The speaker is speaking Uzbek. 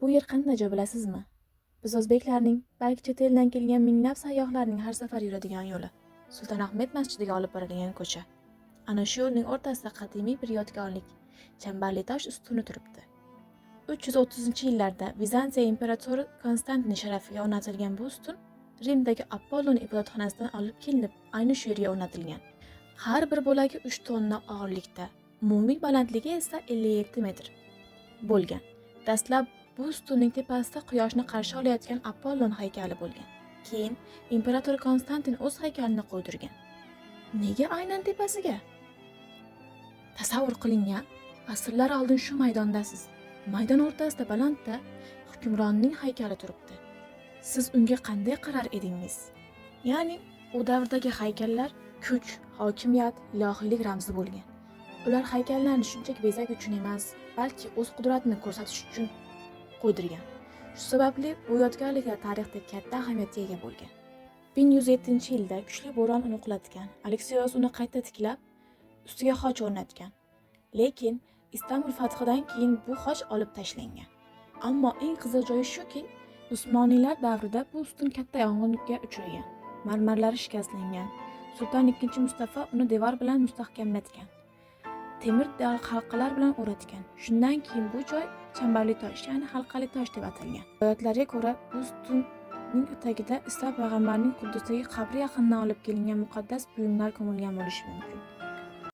Bu yer qanday joy bilasizmi? Biz o'zbeklarning, balki chet eldan kelgan minglab sayyohlarning har safar yuradigan yo'li. Sultonahmet masjidiga olib boradigan ko'cha. Ana shu yo'lning o'rtasida qadimiy bir yodgorlik, chambarli tosh ustuni turibdi. 330-yillarda Vizantiya imperatori Konstantin sharafiga o'rnatilgan bu ustun Rimdagi Apollon ibodatxonasidan olib kelinib, ayni shu yerga o'rnatilgan. Har bir bo'lagi 3 tonna og'irlikda, umumiy balandligi esa 57 metr bo'lgan. Dastlab bu ustunning tepasida quyoshni qarshi olayotgan Apollon haykali bo'lgan. Keyin imperator Konstantin o'z haykalini qo'ydirgan. Nega aynan tepasiga? Tasavvur qiling-ya, asrlar oldin shu maydondasiz. Maydon o'rtasida balandda hukmronning haykali turibdi. Siz unga qanday qarar edingiz? Ya'ni u davrdagi haykallar kuch, hokimiyat, ilohiylik ramzi bo'lgan. Ular haykallarni shunchaki bezak uchun emas, balki o'z qudratini ko'rsatish uchun qo'ydirgan. Shu sababli bu yodgorliklar tarixda katta ahamiyatga ega bo'lgan. 1107-yilda kuchli bo'ron uni qulatgan. Aleksios uni qayta tiklab, ustiga xoch o'rnatgan. Lekin Istanbul fathidan keyin bu xoch olib tashlangan. Ammo eng qiziq joyi shuki, Usmoniylar davrida bu ustun katta yong'inga uchragan. Marmarlari shikastlangan. Sulton II Mustafa uni devor bilan mustahkamlatgan. Temir halqalar bilan o'ratgan. Shundan keyin bu joy chambarli tosh, ya'ni halqali tosh deb atalgan. Rivoyatlarga ko'ra, bu ustunning tagida Islom payg'ambarning Quddusdagi qabri yaqinidan olib kelingan muqaddas buyumlar ko'milgan bo'lishi mumkin.